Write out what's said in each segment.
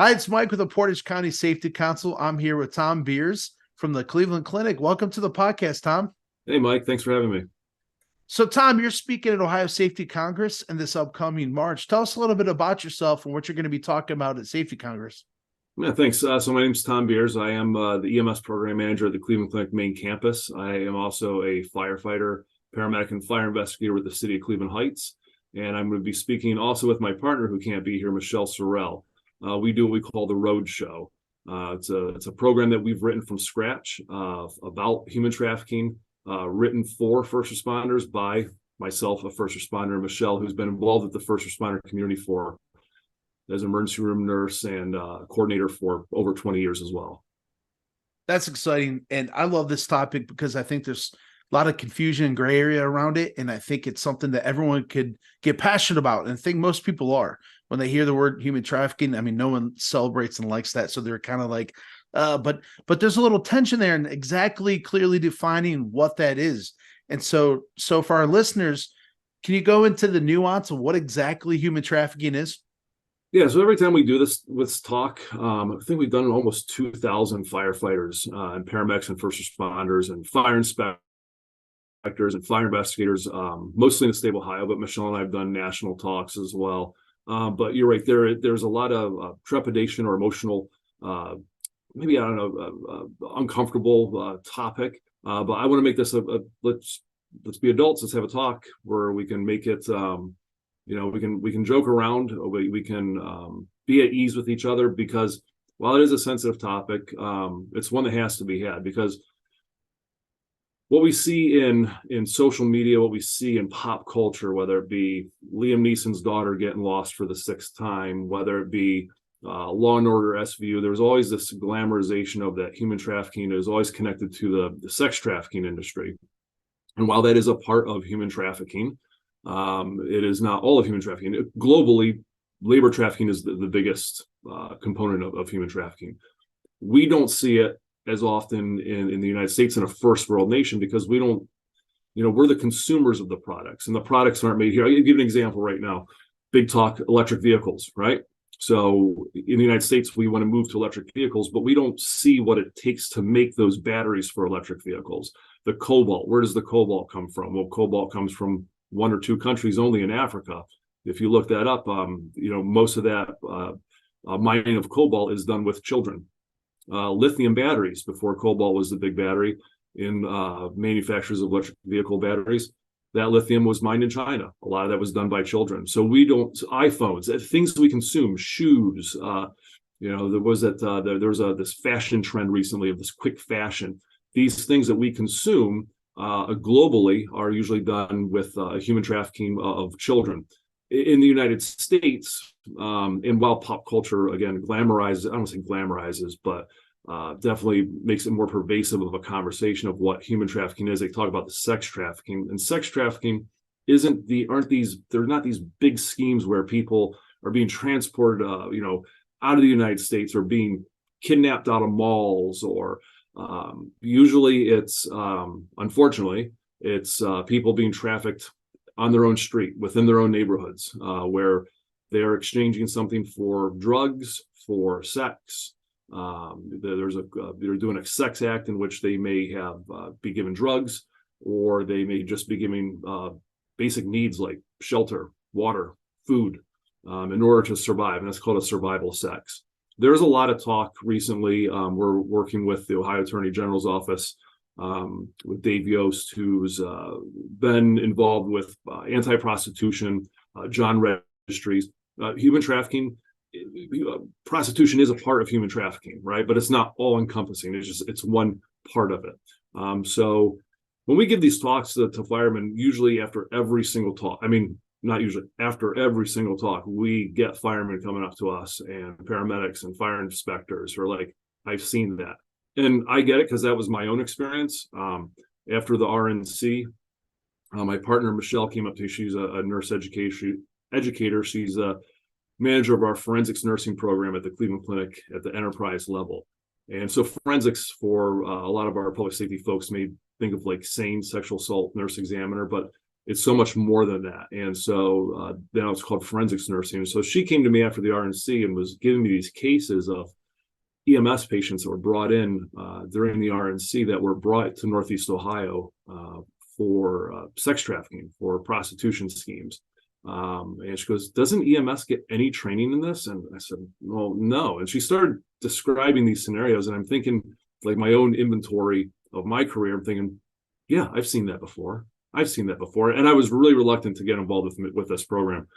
Hi, it's Mike with the Portage County Safety Council. I'm here with Tom Beers from the Cleveland Clinic. Welcome to the podcast, Tom. Hey, Mike. Thanks for having me. So, Tom, you're speaking at Ohio Safety Congress in this upcoming March. Tell us a little bit about yourself and what you're going to be talking about at Safety Congress. Yeah, thanks. So my name's Tom Beers. I am the EMS Program Manager at the Cleveland Clinic main campus. I am also a firefighter, paramedic, and fire investigator with the City of Cleveland Heights. And I'm going to be speaking also with my partner who can't be here, Michelle Sorrell. We do what we call the Road Show. It's a program that we've written from scratch about human trafficking, written for first responders by myself, a first responder, and Michelle, who's been involved with the first responder community as an emergency room nurse and coordinator for over 20 years as well. That's exciting. And I love this topic because I think there's a lot of confusion and gray area around it. And I think it's something that everyone could get passionate about. And I think most people are when they hear the word human trafficking. I mean, no one celebrates and likes that. So they're kind of like, but there's a little tension there and exactly clearly defining what that is. And so for our listeners, can you go into the nuance of what exactly human trafficking is? Yeah, so every time we do this talk, I think we've done almost 2,000 firefighters and paramedics and first responders and fire inspectors and fire investigators, mostly in the state of Ohio, but Michelle and I have done national talks as well. But you're right, there's a lot of trepidation or emotional, maybe, I don't know, uncomfortable topic. But I want to make this let's be adults, let's have a talk where we can make it we can joke around, we can be at ease with each other, because while it is a sensitive topic, it's one that has to be had, because what we see in social media, what we see in pop culture, whether it be Liam Neeson's daughter getting lost for the 6th time, whether it be Law and Order SVU, there's always this glamorization of that human trafficking is always connected to the sex trafficking industry. And while that is a part of human trafficking, it is not all of human trafficking. Globally, labor trafficking is the biggest component of human trafficking. We don't see it as often in the United States, in a first world nation, because we don't, we're the consumers of the products, and the products aren't made here. I'll give you an example right now. Big talk, electric vehicles, right? So in the United States, we want to move to electric vehicles, but we don't see what it takes to make those batteries for electric vehicles. The cobalt, where does the cobalt come from? Well, cobalt comes from 1 or 2 countries only in Africa. If you look that up, most of that mining of cobalt is done with children. Lithium batteries, before cobalt was the big battery in manufacturers of electric vehicle batteries, that lithium was mined in China. A lot of that was done by children. So iPhones, things we consume, shoes, there was this fashion trend recently of this quick fashion. These things that we consume globally are usually done with human trafficking of children. In the United States, and while pop culture, again, glamorizes, I don't say glamorizes, but definitely makes it more pervasive of a conversation of what human trafficking is. They talk about the sex trafficking, and sex trafficking they're not these big schemes where people are being transported, out of the United States, or being kidnapped out of malls, or usually it's, unfortunately, it's people being trafficked on their own street, within their own neighborhoods, where they're exchanging something for drugs, for sex. They're doing a sex act in which they may be given drugs, or they may just be giving basic needs like shelter, water, food, in order to survive, and that's called a survival sex. There's a lot of talk recently. We're working with the Ohio Attorney General's office, with Dave Yost, who's been involved with anti-prostitution, John registries. Human trafficking, prostitution is a part of human trafficking, right? But it's not all encompassing. It's one part of it. So when we give these talks to firemen, usually after every single talk, not usually, after every single talk, we get firemen coming up to us, and paramedics and fire inspectors who are like, I've seen that. And I get it, because that was my own experience. After the RNC, my partner, Michelle, came up to me. She's a nurse educator. She's a manager of our forensics nursing program at the Cleveland Clinic at the enterprise level. And so forensics, for a lot of our public safety folks, may think of like SANE, sexual assault nurse examiner, but it's so much more than that. And so then it's called forensics nursing. So she came to me after the RNC and was giving me these cases of EMS patients that were brought in during the RNC that were brought to Northeast Ohio for sex trafficking, for prostitution schemes. And she goes, doesn't EMS get any training in this? And I said, well, no. And she started describing these scenarios, and I'm thinking, like, my own inventory of my career, I'm thinking, yeah, I've seen that before. I've seen that before. And I was really reluctant to get involved with this program.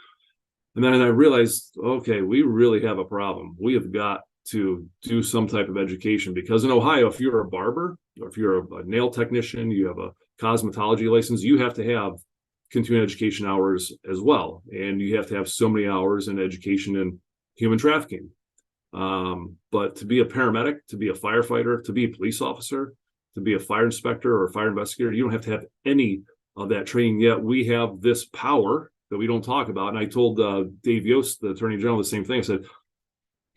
And then I realized, okay, we really have a problem. We have got to do some type of education, because in Ohio, if you're a barber or if you're a nail technician, you have a cosmetology license, you have to have continuing education hours as well. And you have to have so many hours in education in human trafficking. But to be a paramedic, to be a firefighter, to be a police officer, to be a fire inspector or a fire investigator, you don't have to have any of that training. Yet we have this power that we don't talk about. And I told Dave Yost, the Attorney General, the same thing. I said,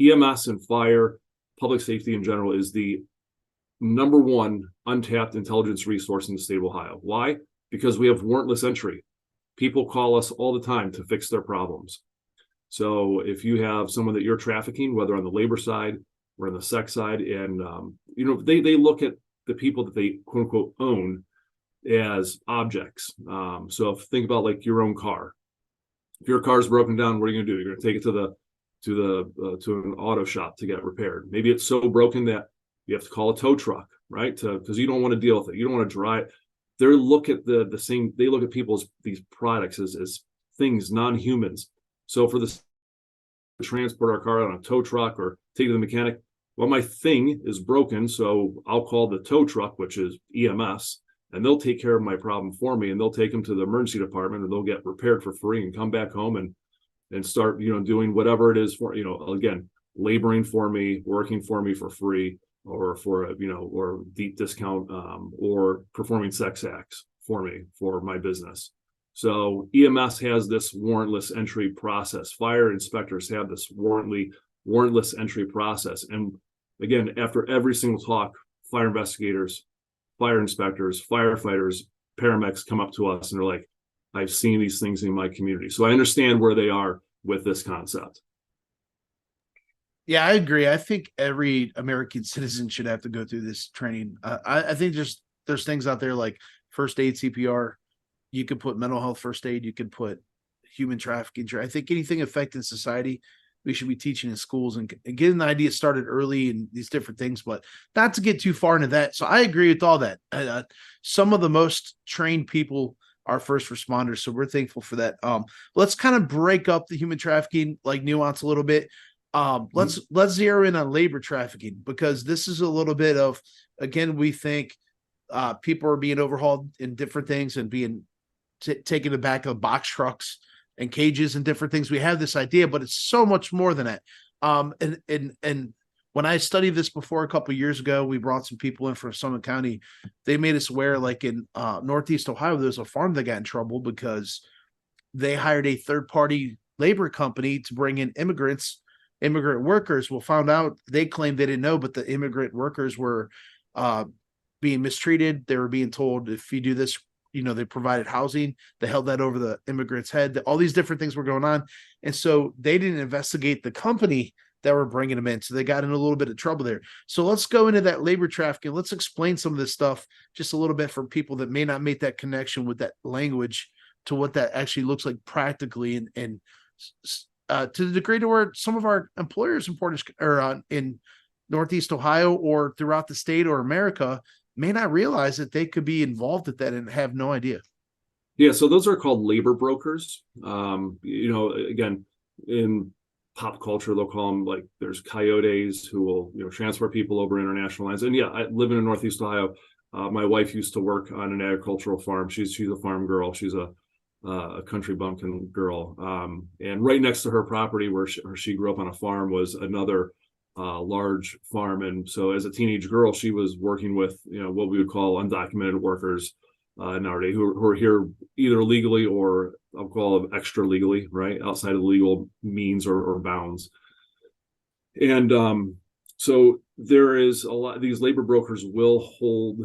EMS and fire, public safety in general, is the number one untapped intelligence resource in the state of Ohio. Why? Because we have warrantless entry. People call us all the time to fix their problems. So if you have someone that you're trafficking, whether on the labor side or on the sex side, and they look at the people that they quote unquote own as objects. So think about like your own car. If your car is broken down, what are you going to do? You're going to take it to an auto shop to get repaired. Maybe it's so broken that you have to call a tow truck, right? Because you don't want to deal with it. You don't want to drive. They look at the same. They look at people as these products as things, non-humans. So for this, to transport our car on a tow truck or take it to the mechanic, well, my thing is broken, so I'll call the tow truck, which is EMS, and they'll take care of my problem for me, and they'll take them to the emergency department, and they'll get repaired for free and come back home and start, doing whatever it is for, again, laboring for me, working for me for free, or for, or deep discount, or performing sex acts for me, for my business. So EMS has this warrantless entry process. Fire inspectors have this warrantless entry process. And again, after every single talk, fire investigators, fire inspectors, firefighters, paramedics come up to us and they're like, I've seen these things in my community. So I understand where they are with this concept. Yeah, I agree. I think every American citizen should have to go through this training. I think there's things out there like first aid, CPR. You could put mental health first aid. You could put human trafficking. I think anything affecting society, we should be teaching in schools and getting the idea started early and these different things, but not to get too far into that. So I agree with all that. Some of the most trained people are first responders, so we're thankful for that. Let's kind of break up the human trafficking like nuance a little bit. Let's zero in on labor trafficking, because this is a little bit of, again, we think people are being overhauled in different things and being taken to the back of box trucks and cages and different things. We have this idea, but it's so much more than that. And when I studied this before a couple of years ago, we brought some people in from Summit County. They made us aware, like in Northeast Ohio, there's a farm that got in trouble because they hired a third-party labor company to bring in immigrant workers. Well, found out, they claimed they didn't know, but the immigrant workers were being mistreated. They were being told, if you do this, they provided housing. They held that over the immigrants' head. All these different things were going on. And so they didn't investigate the company that were bringing them in. So they got in a little bit of trouble there. So let's go into that labor trafficking. Let's explain some of this stuff just a little bit for people that may not make that connection with that language to what that actually looks like practically. And to the degree to where some of our employers in Northeast Ohio or throughout the state or America may not realize that they could be involved with that and have no idea. Yeah, so those are called labor brokers. Again, in pop culture, they'll call them, like, there's coyotes who will, transfer people over international lines. And yeah, I live in Northeast Ohio. My wife used to work on an agricultural farm. She's a farm girl. She's a country bumpkin girl. And right next to her property where she grew up on a farm was another large farm. And so as a teenage girl, she was working with, what we would call undocumented workers nowadays who are here either legally or I'll call them extra legally, right, outside of the legal means or bounds. And so there is a lot, these labor brokers will hold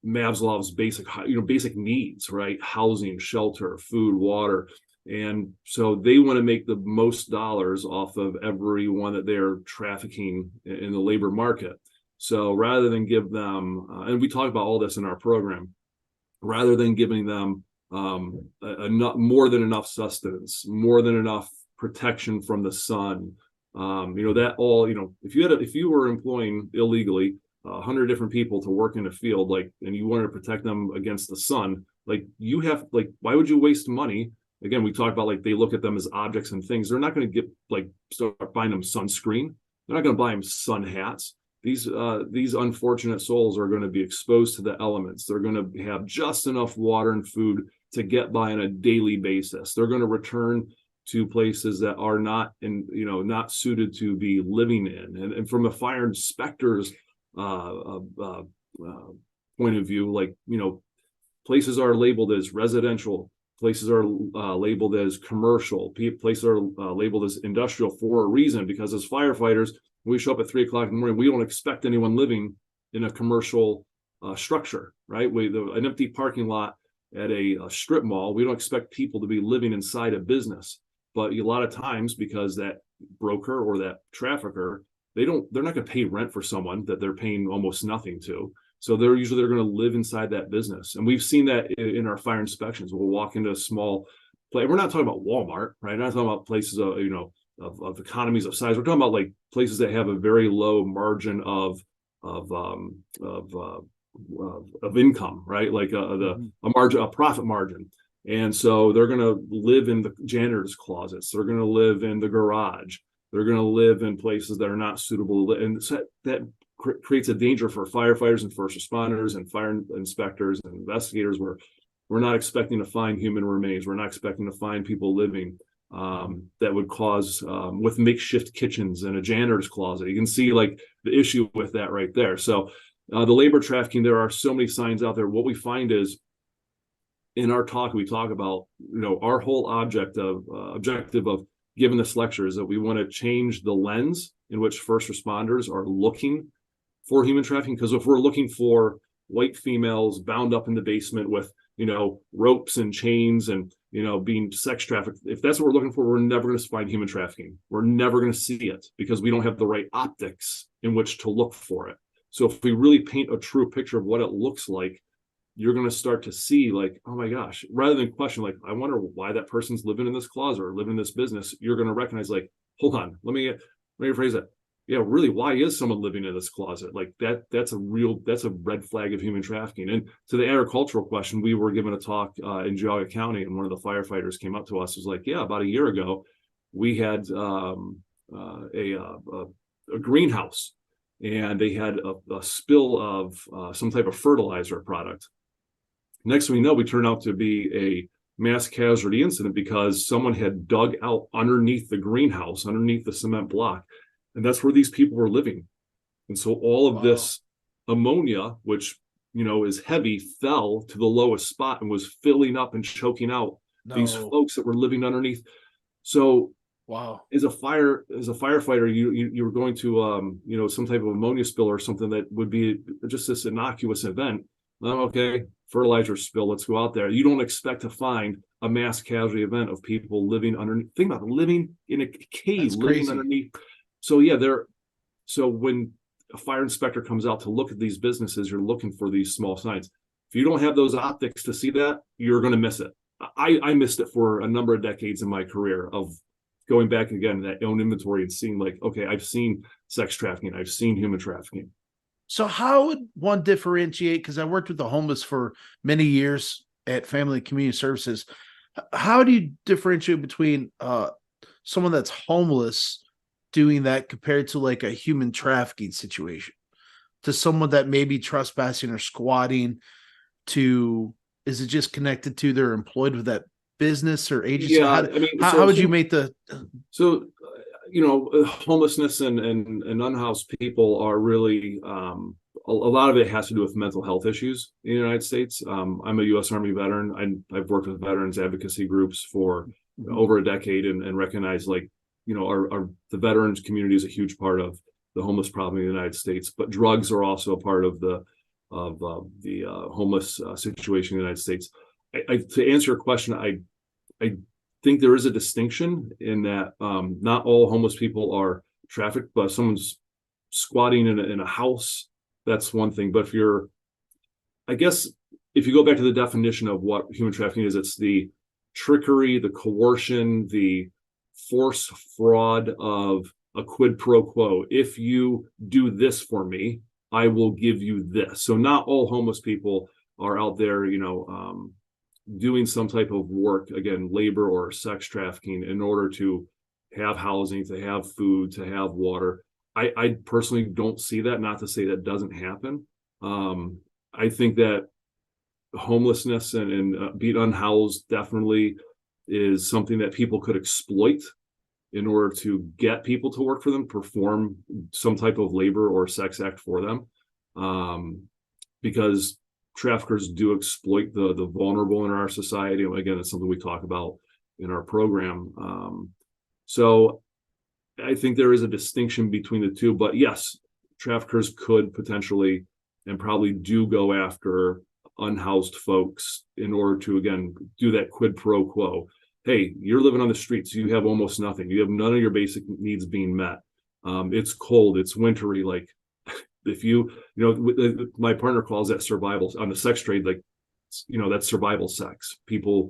Maslow's basic needs, right? Housing, shelter, food, water. And so they want to make the most dollars off of everyone that they're trafficking in the labor market. So rather than give them, and we talk about all this in our program, rather than giving them more than enough sustenance, more than enough protection from the sun, that all, if you were employing illegally 100 different people to work in a field, and you wanted to protect them against the sun, why would you waste money? Again, we talk about they look at them as objects and things. They're not going to start buying them sunscreen. They're not going to buy them sun hats. These unfortunate souls are going to be exposed to the elements. They're going to have just enough water and food to get by on a daily basis. They're going to return to places that are not suited to be living in. And from a fire inspector's point of view, places are labeled as residential, places are labeled as commercial, places are labeled as industrial for a reason, because as firefighters, when we show up at 3 o'clock in the morning, we don't expect anyone living in a commercial structure, right? An empty parking lot at a strip mall, we don't expect people to be living inside a business. But a lot of times, because that broker or that trafficker, they're not going to pay rent for someone that they're paying almost nothing to. So they're going to live inside that business. And we've seen that in our fire inspections. We'll walk into a small place. We're not talking about Walmart, right? We're not talking about places of economies of size. We're talking about places that have a very low margin of income, right? A profit margin. And so they're going to live in the janitor's closets. They're going to live in the garage. They're going to live in places that are not suitable. And so that creates a danger for firefighters and first responders and fire inspectors and investigators, where we're not expecting to find human remains. We're not expecting to find people living that would cause with makeshift kitchens and a janitor's closet. You can see the issue with that right there. So the labor trafficking, there are so many signs out there. What we find is, in our talk, we talk about, our whole objective of giving this lecture is that we want to change the lens in which first responders are looking for human trafficking. Because if we're looking for white females bound up in the basement with, ropes and chains and, being sex trafficked, if that's what we're looking for, we're never going to find human trafficking. We're never going to see it because we don't have the right optics in which to look for it. So if we really paint a true picture of what it looks like, you're going to start to see oh my gosh, rather than question, I wonder why that person's living in this closet or living in this business, you're going to recognize hold on, let me rephrase that. Yeah, really, why is someone living in this closet? That's a red flag of human trafficking. And to the agricultural question, we were given a talk in Geauga County, and one of the firefighters came up to us, was about a year ago, we had a greenhouse, and they had a spill of some type of fertilizer product. Next thing we know, we turned out to be a mass casualty incident because someone had dug out underneath the greenhouse, underneath the cement block. And that's where these people were living. And so all of this ammonia, which, is heavy, fell to the lowest spot and was filling up and choking out these folks that were living underneath. So as a firefighter, you were going to, some type of ammonia spill or something that would be just this innocuous event. Okay, fertilizer spill, let's go out there. You don't expect to find a mass casualty event of people living underneath. Think about living in a cave, living underneath. So so when a fire inspector comes out to look at these businesses, you're looking for these small signs. If you don't have those optics to see that, you're going to miss it. I missed it for a number of decades in my career of going back again to that own inventory and seeing okay, I've seen sex trafficking, I've seen human trafficking. So how would one differentiate? Because I worked with the homeless for many years at Family and Community Services. How do you differentiate between someone that's homeless doing that compared to a human trafficking situation, to someone that may be trespassing or squatting? Is it just connected to they're employed with that business or agency? Yeah, how would you make the? So, homelessness and unhoused people are really, a lot of it has to do with mental health issues in the United States. I'm a U.S. Army veteran. I've worked with veterans advocacy groups for over a decade and recognize the veterans community is a huge part of homeless problem in the United States. But drugs are also a part of the homeless situation in the United States. To answer your question, I think there is a distinction in that not all homeless people are trafficked, but if someone's squatting in a house, that's one thing. But I guess if you go back to the definition of what human trafficking is, it's the trickery, the coercion, the force, fraud of a quid pro quo. If you do this for me, I will give you this. So not all homeless people are out there, doing some type of work, again, labor or sex trafficking, in order to have housing, to have food, to have water. I personally don't see that, not to say that doesn't happen. I think that homelessness and being unhoused definitely is something that people could exploit in order to get people to work for them, perform some type of labor or sex act for them, because traffickers do exploit the vulnerable in our society. Again, it's something we talk about in our program. So I think there is a distinction between the two, but yes, traffickers could potentially and probably do go after unhoused folks in order to, again, do that quid pro quo. Hey, you're living on the streets. You have almost nothing. You have none of your basic needs being met. It's cold. It's wintry. Like, if my partner calls that survival on the sex trade. Like, that's survival sex. People,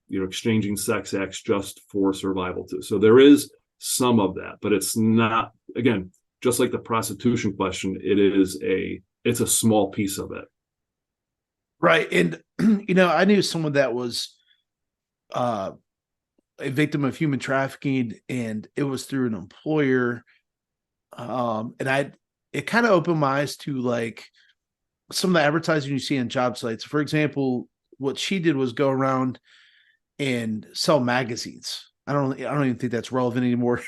exchanging sex acts just for survival too. So there is some of that, but it's not, again, just like the prostitution question, it's a small piece of it. Right. And, I knew someone that was a victim of human trafficking, and it was through an employer. And it kind of opened my eyes to like some of the advertising you see on job sites. For example, what she did was go around and sell magazines. I don't even think that's relevant anymore,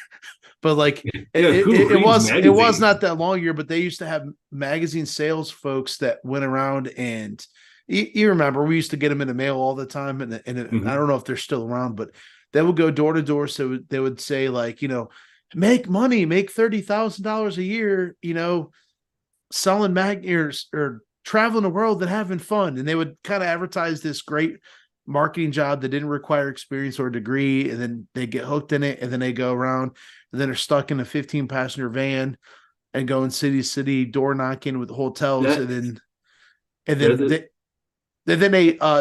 but like it was not that long ago, but they used to have magazine sales folks that went around, and you remember we used to get them in the mail all the time. And Mm-hmm. I don't know if they're still around, but they would go door to door. So they would say like, make money, make $30,000 a year, selling magazines or traveling the world and having fun. And they would kind of advertise this great marketing job that didn't require experience or degree. And then they get hooked in it, and then they go around, and then they're stuck in a 15-passenger van and going city to city, door knocking with hotels.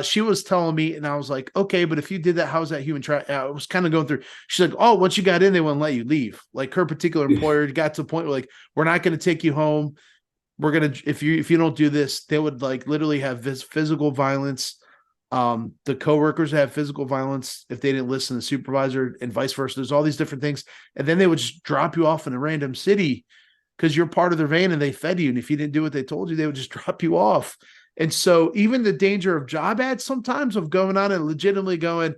She was telling me, and I was like, okay, but if you did that, how's that human trafficking? I was kind of going through. She's like, oh, once you got in, they wouldn't let you leave. Like, her particular employer got to the point where like, we're not going to take you home. We're going to, if you don't do this, they would like literally have this physical violence. The coworkers have physical violence if they didn't listen to the supervisor, and vice versa. There's all these different things. And then they would just drop you off in a random city because you're part of their van and they fed you. And if you didn't do what they told you, they would just drop you off. And so even the danger of job ads sometimes, of going on and legitimately going,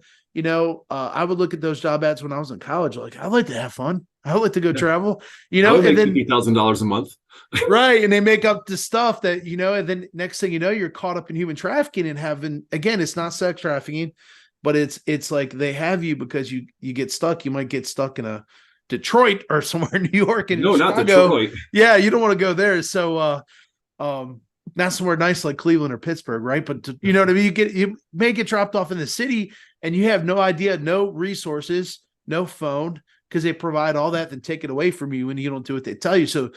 I would look at those job ads when I was in college. Like, I like to have fun. I would like to go travel, I would and make then $50,000 a month. Right. And they make up the stuff that, and then next thing you know, you're caught up in human trafficking and having, again, it's not sex trafficking, but it's like they have you because you get stuck. You might get stuck in a Detroit or somewhere in New York and No, Chicago. not Detroit. Yeah. You don't want to go there. So, not somewhere nice like Cleveland or Pittsburgh, right? But you know what I mean? You may get dropped off in the city and you have no idea, no resources, no phone, because they provide all that and take it away from you when you don't do what they tell you. So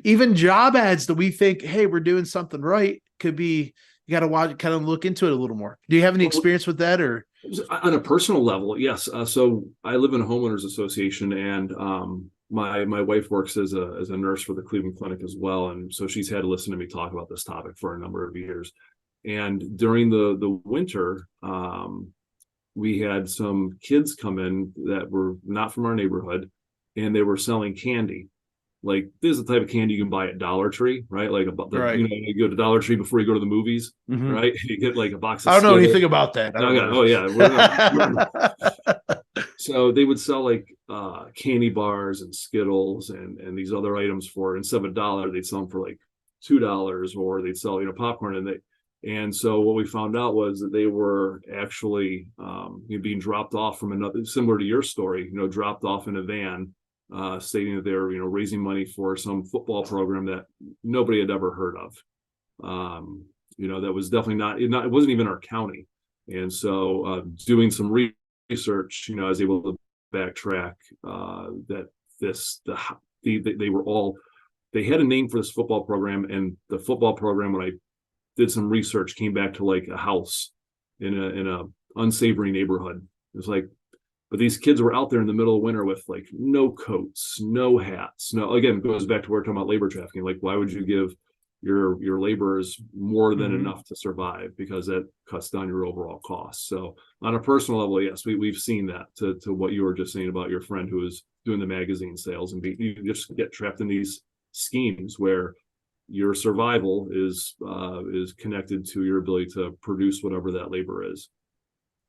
even job ads that we think, hey, we're doing something right, could be, you got to watch, kind of look into it a little more. Do you have any experience with that? Or on a personal level? Yes. So I live in a homeowners association, and my wife works as a nurse for the Cleveland Clinic as well. And so she's had to listen to me talk about this topic for a number of years. And during the winter, we had some kids come in that were not from our neighborhood, and they were selling candy. Like, this is the type of candy you can buy at Dollar Tree, right? Like, right. You go to Dollar Tree before you go to the movies, Mm-hmm. right? You get like a box of I don't know Skittles. anything about that. Oh yeah. So they would sell like candy bars and Skittles and these other items for, instead of $1, they'd sell them for like $2, or they'd sell popcorn. And so what we found out was that they were actually being dropped off from another, similar to your story, dropped off in a van stating that they're raising money for some football program that nobody had ever heard of. That was definitely not it wasn't even our county. And so doing some research, I was able to backtrack that they had a name for this football program, and the football program, when I did some research, came back to like a house in a unsavory neighborhood. It was like, but these kids were out there in the middle of winter with like no coats, no hats. No, again, it goes back to where we're talking about labor trafficking. Like, why would you give your laborers more than enough to survive? Because that cuts down your overall costs. So on a personal level, yes, we've seen that to what you were just saying about your friend who is doing the magazine sales, and you just get trapped in these schemes where your survival is connected to your ability to produce whatever that labor is.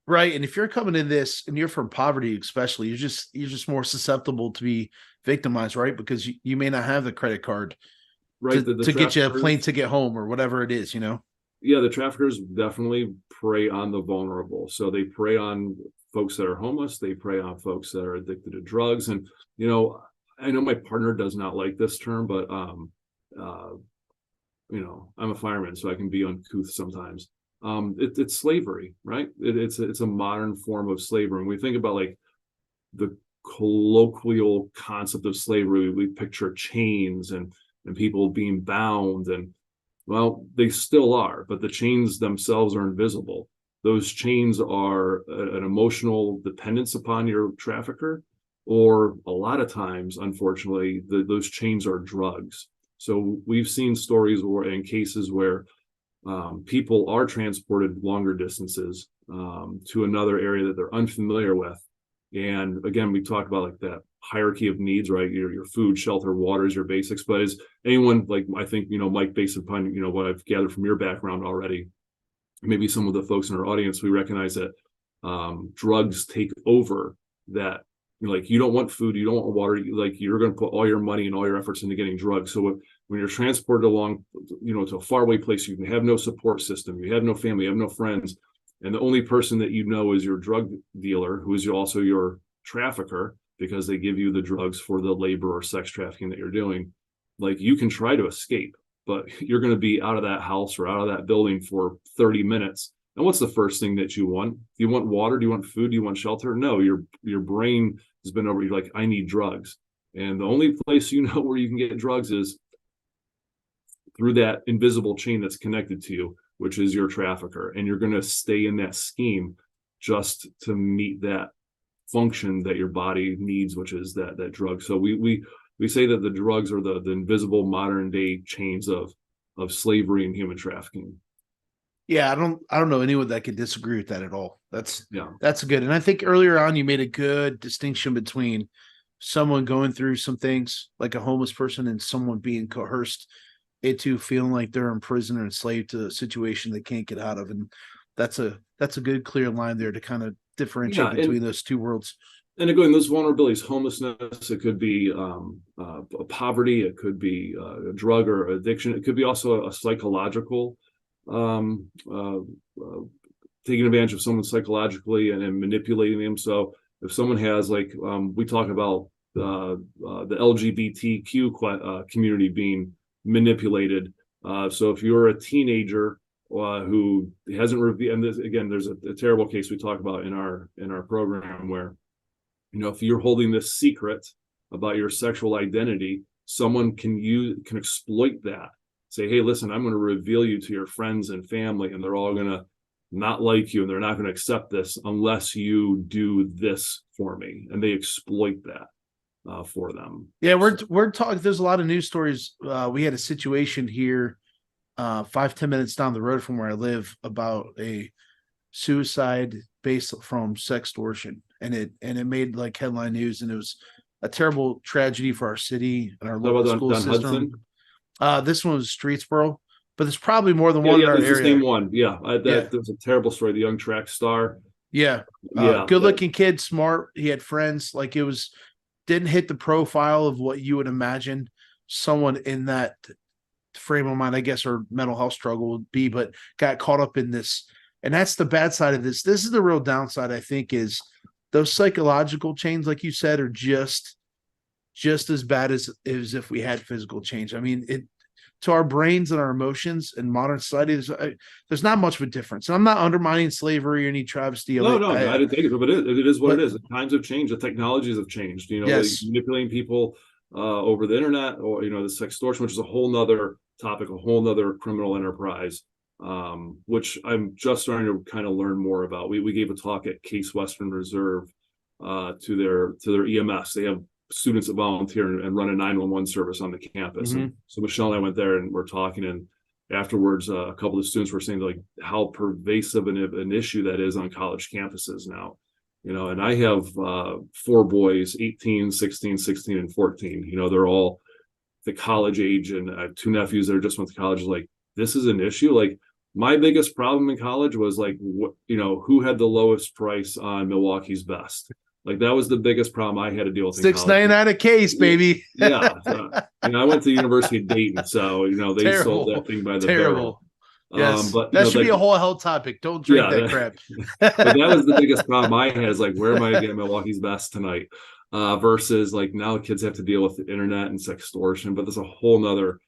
Right. And if you're coming in this and you're from poverty, especially, you're just more susceptible to be victimized, right? Because you may not have the credit card right to get you a plane ticket home or whatever it is, Yeah, the traffickers definitely prey on the vulnerable. So they prey on folks that are homeless, they prey on folks that are addicted to drugs. And I know my partner does not like this term, but I'm a fireman, so I can be uncouth sometimes. It's slavery, right? It's a modern form of slavery. And we think about like the colloquial concept of slavery, we picture chains and people being bound, and well, they still are, but the chains themselves are invisible. Those chains are an emotional dependence upon your trafficker, or a lot of times, unfortunately, those chains are drugs. So we've seen stories in cases where people are transported longer distances to another area that they're unfamiliar with. And again, we talk about like that hierarchy of needs, right? Your food, shelter, water is your basics. But as anyone, like I think, Mike, based upon, what I've gathered from your background already, maybe some of the folks in our audience, we recognize that drugs take over that. Like, you don't want food, you don't want water, you're going to put all your money and all your efforts into getting drugs. So when you're transported along, to a faraway place, you have no support system, you have no family, you have no friends, and the only person that is your drug dealer, who is also your trafficker, because they give you the drugs for the labor or sex trafficking that you're doing. Like, you can try to escape, but you're going to be out of that house or out of that building for 30 minutes. And what's the first thing that you want? Do you want water? Do you want food? Do you want shelter? No, your brain has been over. You're like, I need drugs. And the only place where you can get drugs is through that invisible chain that's connected to you, which is your trafficker. And you're going to stay in that scheme just to meet that function that your body needs, which is that drug. So we say that the drugs are the invisible modern day chains of slavery and human trafficking. Yeah, I don't know anyone that could disagree with that at all. That's good. And I think earlier on you made a good distinction between someone going through some things like a homeless person and someone being coerced into feeling like they're in prison or enslaved to a situation they can't get out of. And that's a good clear line there to kind of differentiate between those two worlds. And again, those vulnerabilities, homelessness, it could be poverty, it could be a drug or addiction, it could be also a psychological taking advantage of someone psychologically and manipulating them. So if someone has, like, we talk about the LGBTQ community being manipulated. So if you're a teenager who hasn't revealed, and this, again, there's a terrible case we talk about in our program where, if you're holding this secret about your sexual identity, someone can exploit that. Say, hey, listen, I'm going to reveal you to your friends and family, and they're all going to not like you, and they're not going to accept this unless you do this for me. And they exploit that for them. Yeah, we're talking. There's a lot of news stories. We had a situation here 5-10 minutes down the road from where I live about a suicide based from sex extortion, and it made like headline news, and it was a terrible tragedy for our city and our local school system. Hudson? This one was Streetsboro, but there's probably more than one in our area. The same one. There was a terrible story. The young track star. Good looking kid, smart. He had friends. Like, it was, didn't hit the profile of what you would imagine someone in that frame of mind, I guess, or mental health struggle would be, but got caught up in this. And that's the bad side of this. This is the real downside, I think, is those psychological chains, like you said, are just just as bad as if we had physical change. I mean, it to our brains and our emotions in modern society, there's not much of a difference. And I'm not undermining slavery or any travesty of No, it. no, I didn't think it, but it is what But it is. The times have changed. The technologies have changed. Like yes, manipulating people over the internet, or this extortion, which is a whole nother topic, a whole nother criminal enterprise, which I'm just starting to kind of learn more about. We gave a talk at Case Western Reserve to their EMS. They have students that volunteer and run a 911 service on the campus. mm-hmm. And so Michelle and I went there and we're talking, and afterwards, a couple of students were saying like how pervasive an issue that is on college campuses now. And I have 4 boys, 18, 16, 16, and 14. They're all the college age, and I have 2 nephews that are just went to college. Like, this is an issue. Like, my biggest problem in college was like, who had the lowest price on Milwaukee's Best? Like, that was the biggest problem I had to deal with. 6.99 a case, baby. Yeah. I went to the University of Dayton, so they Terrible. sold that thing by the Terrible. barrel. Yes, but that should be a whole health topic. Don't drink that crap. But that was the biggest problem I had, is like, where am I getting Milwaukee's Best tonight? Versus like now kids have to deal with the internet and sextortion, but there's a whole nother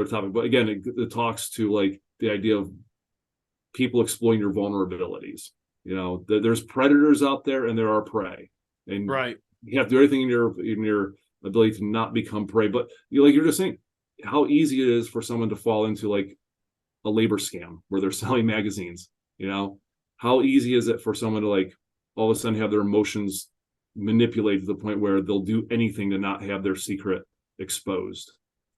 topic. But again, it talks to like the idea of people exploiting your vulnerabilities. There's predators out there and there are prey, and right, you have to do everything in your ability to not become prey. But you're just saying how easy it is for someone to fall into like a labor scam where they're selling magazines. How easy is it for someone to like all of a sudden have their emotions manipulated to the point where they'll do anything to not have their secret exposed,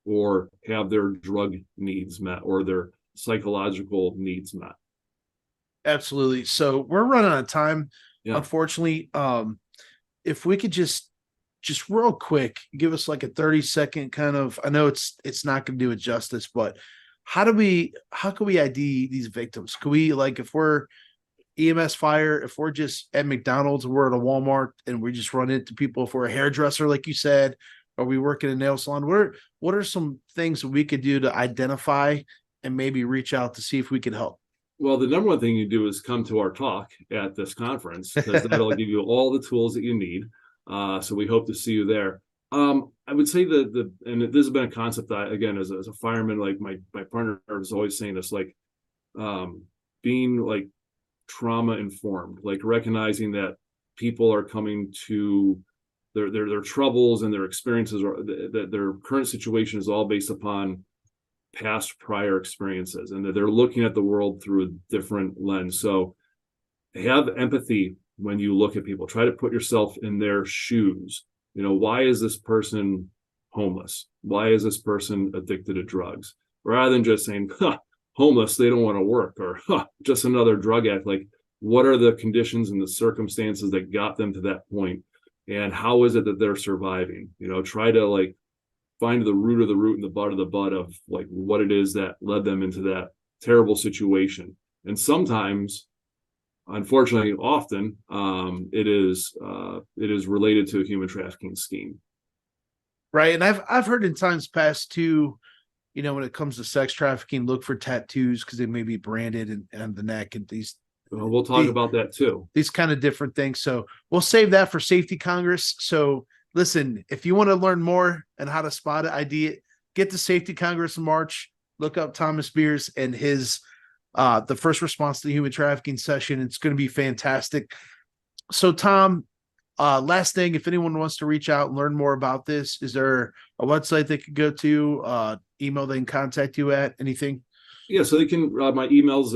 or have their drug needs met, or their psychological needs met. Absolutely. So we're running out of time, Yeah. Unfortunately. If we could just real quick give us like a 30-second kind of, I know it's not going to do it justice, but how can we ID these victims? Can we, like, if we're EMS fire, if we're just at McDonald's, we're at a Walmart and we just run into people, if we're a hairdresser, like you said, or we work in a nail salon, what are some things that we could do to identify and maybe reach out to see if we can help? Well, the number one thing you do is come to our talk at this conference, because that'll give you all the tools that you need. So we hope to see you there. I would say and this has been a concept that, again, as a fireman, like my partner is always saying this, like being like trauma informed, like recognizing that people are coming to their troubles and their experiences, or that their current situation is all based upon past prior experiences, and that they're looking at the world through a different lens. So have empathy when you look at people. Try to put yourself in their shoes. Why is this person homeless? Why is this person addicted to drugs? Rather than just saying, homeless, they don't want to work, or just another drug addict. Like, what are the conditions and the circumstances that got them to that point, and how is it that they're surviving? Try to like find the root of the root and the butt of the butt of like what it is that led them into that terrible situation. And sometimes, unfortunately, often it is related to a human trafficking scheme. Right. And I've heard in times past too, when it comes to sex trafficking, look for tattoos because they may be branded and the neck, and we'll talk about that too. These kind of different things. So we'll save that for Safety Congress. So listen, if you want to learn more and how to spot it, ID it, get to Safety Congress in March, look up Thomas Beers and his the first response to the human trafficking session. It's going to be fantastic. So Tom, last thing, if anyone wants to reach out and learn more about this, is there a website they could go to, email they can contact you at, anything? Yeah, so they can, my email's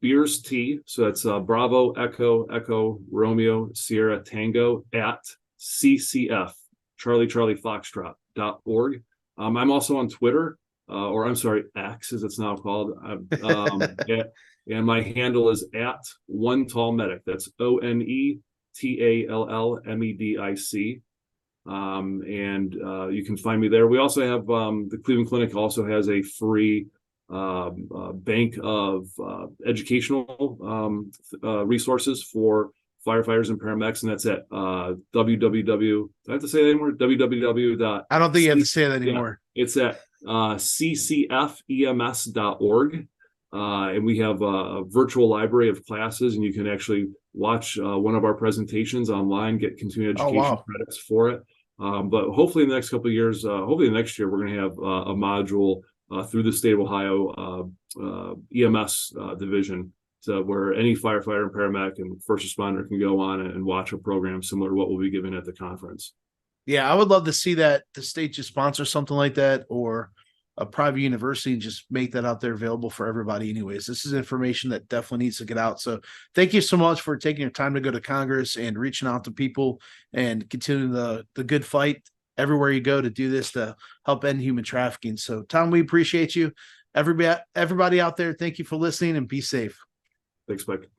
Beers T, so that's Bravo Echo Romeo Sierra Tango at CCF Charlie Foxtrot.org. I'm also on Twitter, or I'm sorry, X as it's now called. And my handle is at One Tall Medic. That's ONETALLMEDIC. And you can find me there. We also have the Cleveland Clinic also has a free bank of educational resources for firefighters and paramedics, and that's at www. Do I have to say that anymore? www. I don't think you have to say that anymore. Yeah, it's at ccfems.org. And we have a virtual library of classes, and you can actually watch one of our presentations online, get continuing education credits for it. But hopefully in the next couple of years, hopefully next year, we're going to have a module through the state of Ohio EMS division, to where any firefighter and paramedic and first responder can go on and watch a program similar to what we'll be giving at the conference. Yeah, I would love to see that the state just sponsor something like that, or a private university, and just make that out there available for everybody. Anyways, this is information that definitely needs to get out. So thank you so much for taking your time to go to Congress and reaching out to people and continuing the good fight everywhere you go to do this to help end human trafficking. So Tom, we appreciate you. Everybody out there, thank you for listening, and be safe. Thanks, Mike.